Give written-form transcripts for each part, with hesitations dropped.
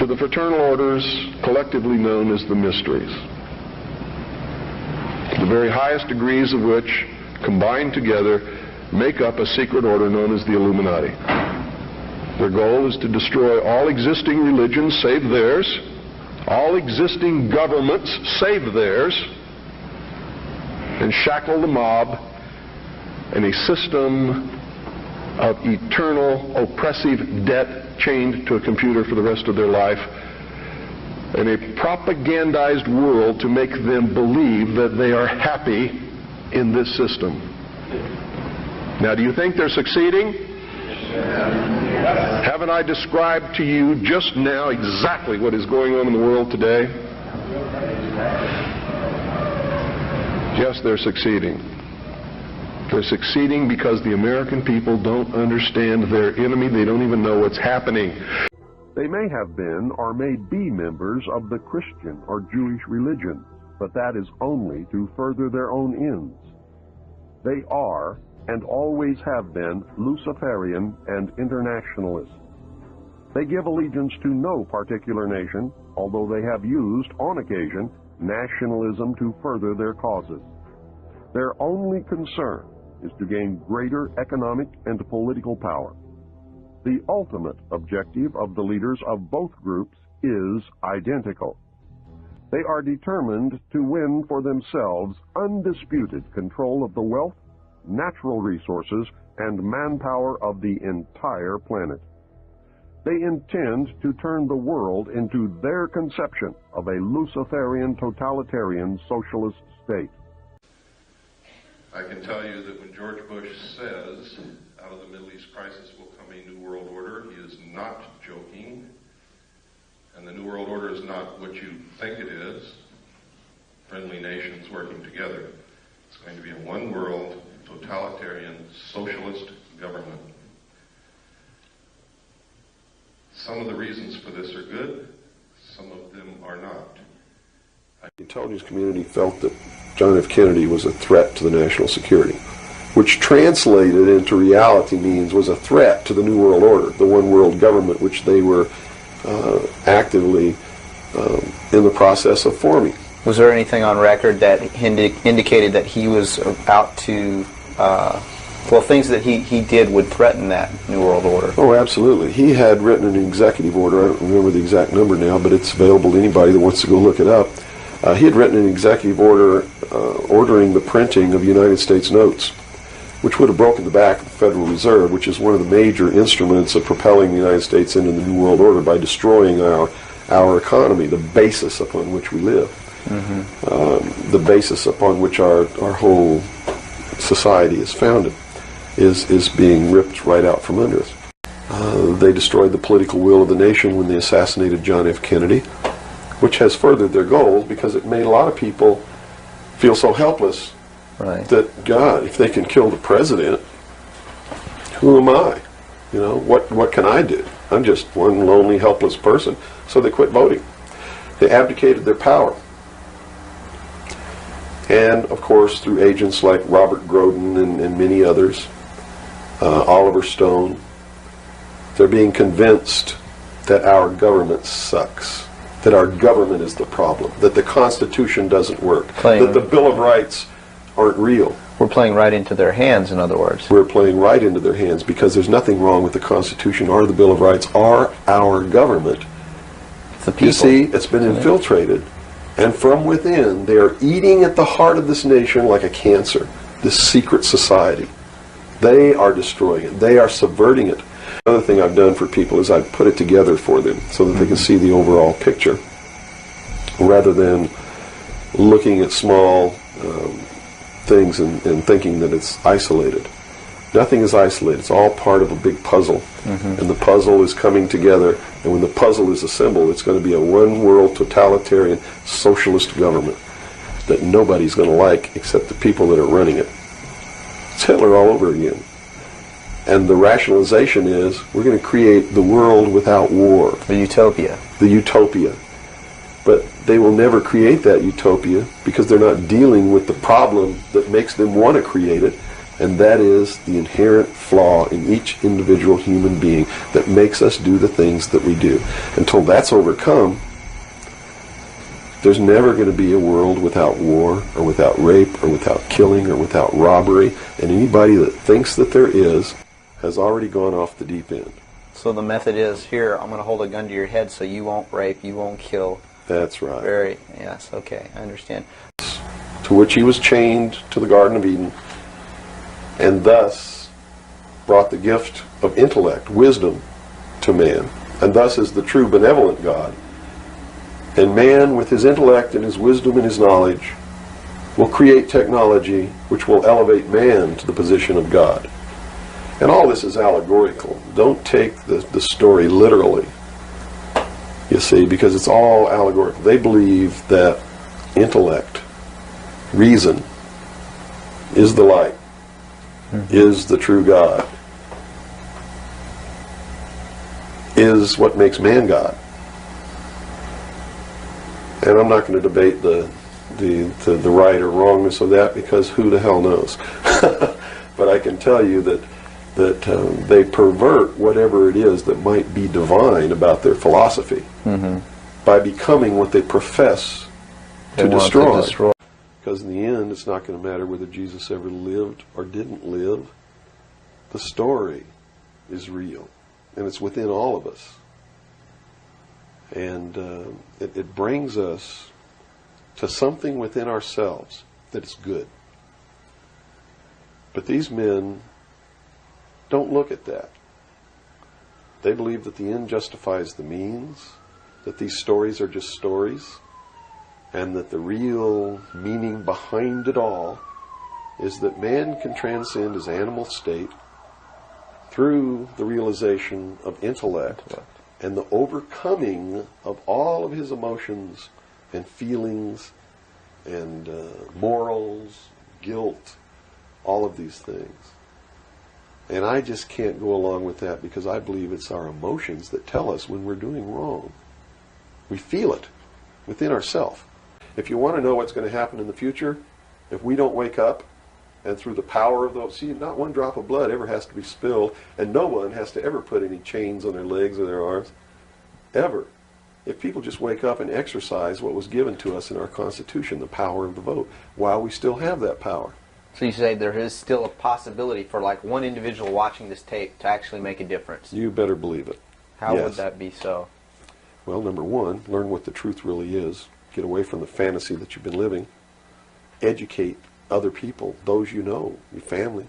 to the fraternal orders collectively known as the mysteries, the very highest degrees of which, combined together, make up a secret order known as the Illuminati. Their goal is to destroy all existing religions save theirs, all existing governments save theirs, and shackle the mob in a system of eternal oppressive debt chained to a computer for the rest of their life, in a propagandized world to make them believe that they are happy in this system. Now, do you think they're succeeding? Haven't I described to you just now exactly what is going on in the world today? Yes, they're succeeding. They're succeeding because the American people don't understand their enemy. They don't even know what's happening. They may have been or may be members of the Christian or Jewish religion, but that is only to further their own ends. They are, and always have been, Luciferian and internationalist. They give allegiance to no particular nation, although they have used, on occasion, nationalism to further their causes. Their only concern is to gain greater economic and political power. The ultimate objective of the leaders of both groups is identical. They are determined to win for themselves undisputed control of the wealth, natural resources, and manpower of the entire planet. They intend to turn the world into their conception of a Luciferian totalitarian socialist state. I can tell you that when George Bush says out of the Middle East crisis will come a new world order, he is not joking. And the new world order is not what you think it is, friendly nations working together. It's going to be a one world, totalitarian, socialist government. Some of the reasons for this are good, some of them are not. The intelligence community felt that John F. Kennedy was a threat to the national security, which translated into reality means was a threat to the New World Order, the one world government which they were actively in the process of forming. Was there anything on record that indicated that he was out to, things that he did would threaten that New World Order? Oh, absolutely. He had written an executive order. I don't remember the exact number now, but it's available to anybody that wants to go look it up. He had written an executive order ordering the printing of United States notes, which would have broken the back of the Federal Reserve, which is one of the major instruments of propelling the United States into the New World Order by destroying our economy, the basis upon which we live, the basis upon which our whole society is founded, is being ripped right out from under us. They destroyed the political will of the nation when they assassinated John F. Kennedy, which has furthered their goals because it made a lot of people feel so helpless that, God, if they can kill the president, who am I? You know, what can I do? I'm just one lonely, helpless person. So they quit voting. They abdicated their power. And, of course, through agents like Robert Groden and many others, Oliver Stone, they're being convinced that our government sucks, that our government is the problem, that the Constitution doesn't work, that the Bill of Rights aren't real. We're playing right into their hands, in other words. We're playing right into their hands because there's nothing wrong with the Constitution or the Bill of Rights or our government. It's the people. You see, it's been infiltrated, and from within, they are eating at the heart of this nation like a cancer, this secret society. They are destroying it. They are subverting it. Another thing I've done for people is I've put it together for them so that they can see the overall picture rather than looking at small things and thinking that it's isolated. Nothing is isolated. It's all part of a big puzzle. And the puzzle is coming together, and when the puzzle is assembled, it's going to be a one-world totalitarian socialist government that nobody's going to like except the people that are running it. It's Hitler all over again. And the rationalization is, we're going to create the world without war. The utopia. The utopia. But they will never create that utopia because they're not dealing with the problem that makes them want to create it, And that is the inherent flaw in each individual human being that makes us do the things that we do. Until that's overcome, there's never going to be a world without war, or without rape, or without killing, or without robbery. And anybody that thinks that there is has already gone off the deep end. So the method is, here, I'm going to hold a gun to your head so you won't rape, you won't kill. That's right. Yes, okay, I understand. To which he was chained to the Garden of Eden, and thus brought the gift of intellect, wisdom, to man, and thus is the true benevolent God. And man, with his intellect and his wisdom and his knowledge, will create technology which will elevate man to the position of God. And all this is allegorical. Don't take the story literally, you see, because it's all allegorical. They believe that intellect, reason, is the light, is the true God, is what makes man God. And I'm not going to debate the right or wrongness of that, because who the hell knows. But I can tell you that they pervert whatever it is that might be divine about their philosophy by becoming what they profess to destroy. Because in the end, it's not going to matter whether Jesus ever lived or didn't live. The story is real, and it's within all of us. And it brings us to something within ourselves that is good. But these men don't look at that. They believe that the end justifies the means, that these stories are just stories, and that the real meaning behind it all is that man can transcend his animal state through the realization of intellect and the overcoming of all of his emotions and feelings and morals, guilt, all of these things. And I just can't go along with that, because I believe it's our emotions that tell us when we're doing wrong. We feel it within ourselves. If you want to know what's going to happen in the future, if we don't wake up, and through the power of those, see, not one drop of blood ever has to be spilled, and no one has to ever put any chains on their legs or their arms, ever. If people just wake up and exercise what was given to us in our Constitution, the power of the vote, while we still have that power. So you say there is still a possibility for like one individual watching this tape to actually make a difference? You better believe it. How would that be so? Well, number one, learn what the truth really is. Get away from the fantasy that you've been living. Educate other people, those you know, your family.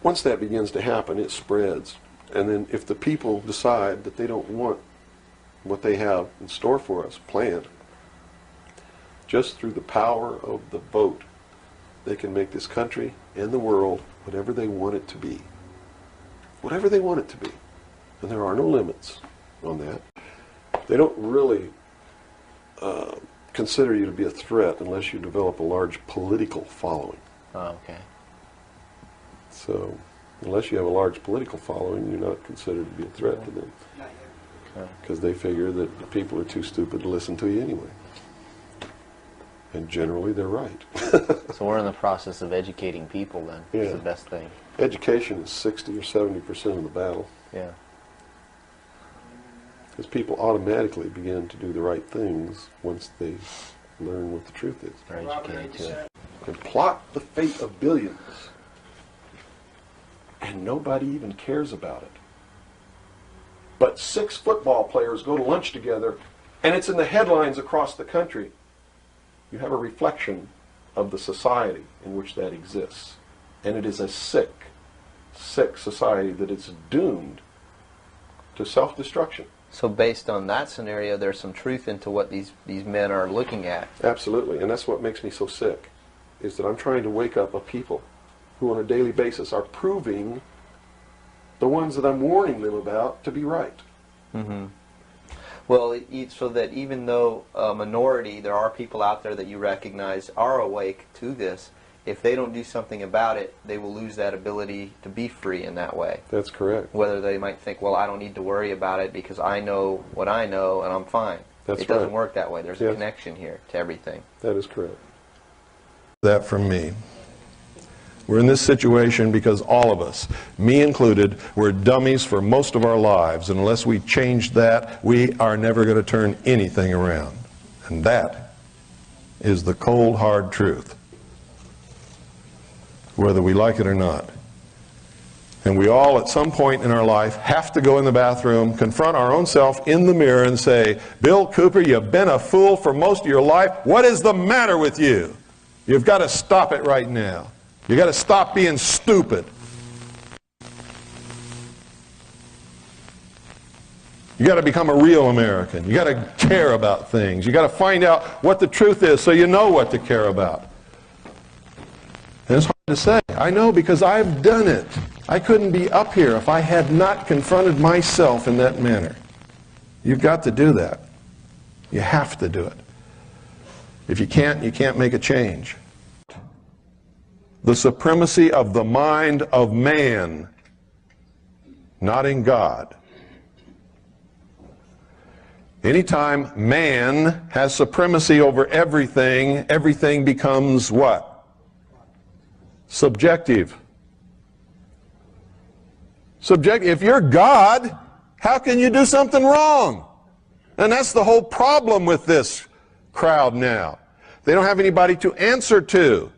Once that begins to happen, it spreads. And then if the people decide that they don't want what they have in store for us planned, just through the power of the vote, they can make this country and the world whatever they want it to be. Whatever they want it to be. And there are no limits on that. They don't really consider you to be a threat unless you develop a large political following. Oh, okay. So, unless you have a large political following, you're not considered to be a threat to them. Because they figure that the people are too stupid to listen to you anyway. And generally, they're right. So we're in the process of educating people then. Yeah. Is the best thing. Education is 60 or 70% of the battle. Yeah. Because people automatically begin to do the right things once they learn what the truth is. They're educated to it. And plot the fate of billions. And nobody even cares about it. But 6 football players go to lunch together, and it's in the headlines across the country. You have a reflection of the society in which that exists. And it is a sick society that is doomed to self-destruction. So based on that scenario, there's some truth into what these men are looking at. Absolutely, and that's what makes me so sick, is that I'm trying to wake up a people who on a daily basis are proving the ones that I'm warning them about to be right. Mm-hmm. Well, so that even though a minority, there are people out there that you recognize are awake to this, if they don't do something about it, they will lose that ability to be free in that way. That's correct. Whether they might think, well, I don't need to worry about it because I know what I know and I'm fine. That's it doesn't work that way. There's a connection here to everything. That is correct. That from me. We're in this situation because all of us, me included, we're dummies for most of our lives. And unless we change that, we are never going to turn anything around. And that is the cold, hard truth, whether we like it or not. And we all, at some point in our life, have to go in the bathroom, confront our own self in the mirror and say, Bill Cooper, you've been a fool for most of your life. What is the matter with you? You've got to stop it right now. You've got to stop being stupid. You've got to become a real American. You've got to care about things. You've got to find out what the truth is so you know what to care about. And it's hard to say. I know because I've done it. I couldn't be up here if I had not confronted myself in that manner. You've got to do that. You have to do it. If you can't make a change. The supremacy of the mind of man, not in God. Anytime man has supremacy over everything, everything becomes what? Subjective. If you're God, how can you do something wrong? And that's the whole problem with this crowd now. They don't have anybody to answer to.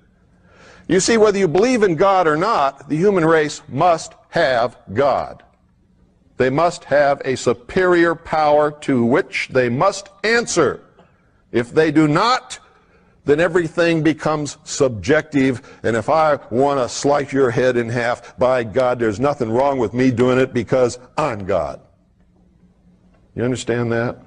You see, whether you believe in God or not, the human race must have God. They must have a superior power to which they must answer. If they do not, then everything becomes subjective. And if I want to slice your head in half, by God, there's nothing wrong with me doing it because I'm God. You understand that?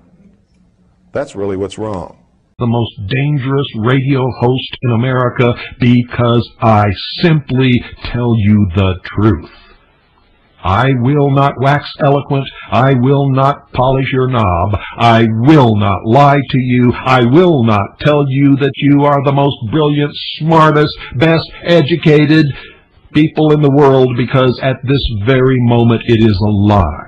That's really what's wrong. The most dangerous radio host in America because I simply tell you the truth. I will not wax eloquent. I will not polish your knob. I will not lie to you. I will not tell you that you are the most brilliant, smartest, best educated people in the world, because at this very moment it is a lie.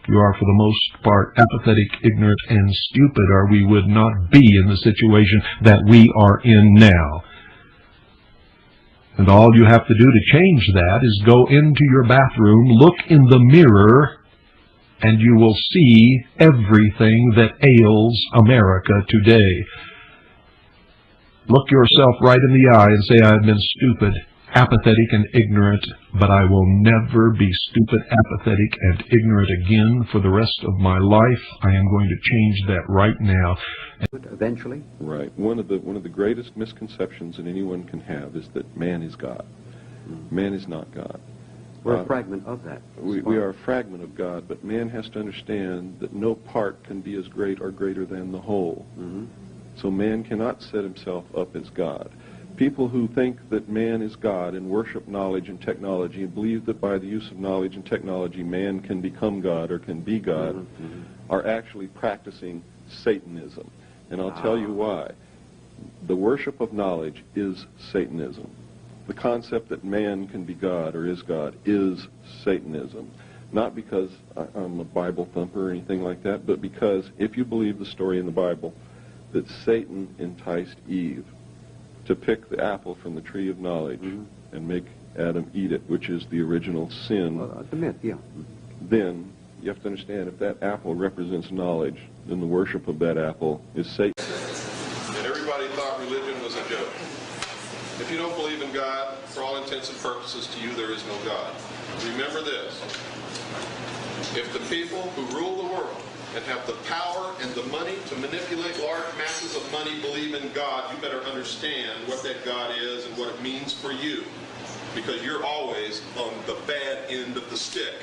You are for the most part apathetic, ignorant, and stupid, or we would not be in the situation that we are in now. And all you have to do to change that is go into your bathroom, look in the mirror, and you will see everything that ails America today. Look yourself right in the eye and say, I've been stupid, apathetic, and ignorant, but I will never be stupid, apathetic, and ignorant again for the rest of my life. I am going to change that right now. Eventually? Right. One of the greatest misconceptions that anyone can have is that man is God. Man is not God. We're a fragment of that. We are a fragment of God, but man has to understand that no part can be as great or greater than the whole. So man cannot set himself up as God. People who think that man is God and worship knowledge and technology and believe that by the use of knowledge and technology man can become God or can be God are actually practicing Satanism. And I'll tell you why. The worship of knowledge is Satanism. The concept that man can be God or is God is Satanism. Not because I'm a Bible thumper or anything like that, but because if you believe the story in the Bible that Satan enticed Eve to pick the apple from the tree of knowledge and make Adam eat it, which is the original sin, the myth, yeah. Then you have to understand if that apple represents knowledge, then the worship of that apple is Satan. And everybody thought religion was a joke. If you don't believe in God, for all intents and purposes to you there is no God. Remember this. If the people who rule the world and have the power and the money to manipulate large masses of money believe in God, you better understand what that God is and what it means for you, because you're always on the bad end of the stick.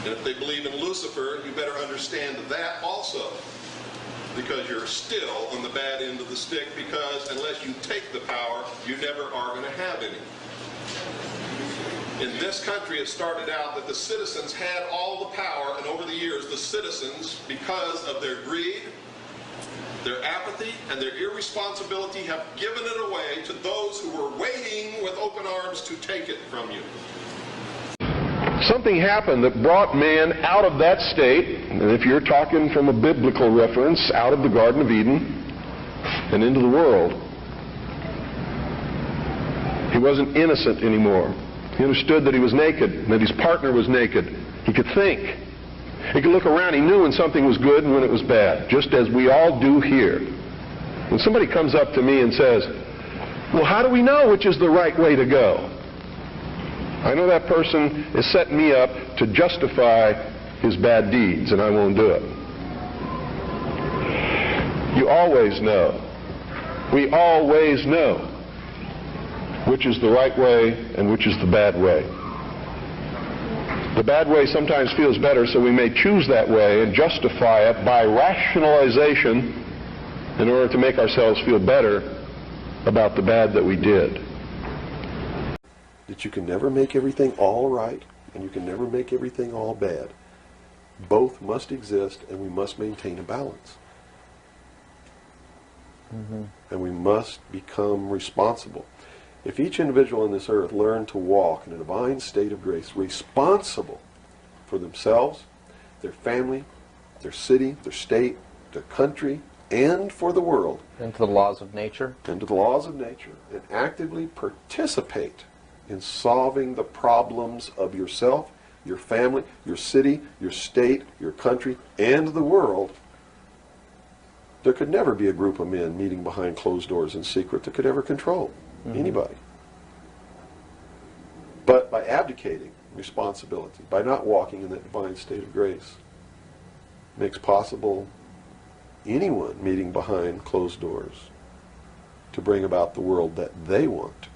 And if they believe in Lucifer, you better understand that also, because you're still on the bad end of the stick, because unless you take the power, you never are going to have any. In this country, it started out that the citizens had all the power, and over the years, the citizens, because of their greed, their apathy, and their irresponsibility, have given it away to those who were waiting with open arms to take it from you. Something happened that brought man out of that state, and if you're talking from a biblical reference, out of the Garden of Eden and into the world. He wasn't innocent anymore. He understood that he was naked, and that his partner was naked. He could think. He could look around. He knew when something was good and when it was bad, just as we all do here. When somebody comes up to me and says, well, how do we know which is the right way to go? I know that person is setting me up to justify his bad deeds, and I won't do it. You always know. We always know which is the right way and which is the bad way. The bad way sometimes feels better, so we may choose that way and justify it by rationalization in order to make ourselves feel better about the bad that we did. That you can never make everything all right, and you can never make everything all bad. Both must exist, and we must maintain a balance. And we must become responsible. If each individual on this earth learned to walk in a divine state of grace, responsible for themselves, their family, their city, their state, their country, and for the world. And to the laws of nature. And to the laws of nature. And actively participate in solving the problems of yourself, your family, your city, your state, your country, and the world. There could never be a group of men meeting behind closed doors in secret that could ever control anybody. But by abdicating responsibility, by not walking in that divine state of grace, makes possible anyone meeting behind closed doors to bring about the world that they want.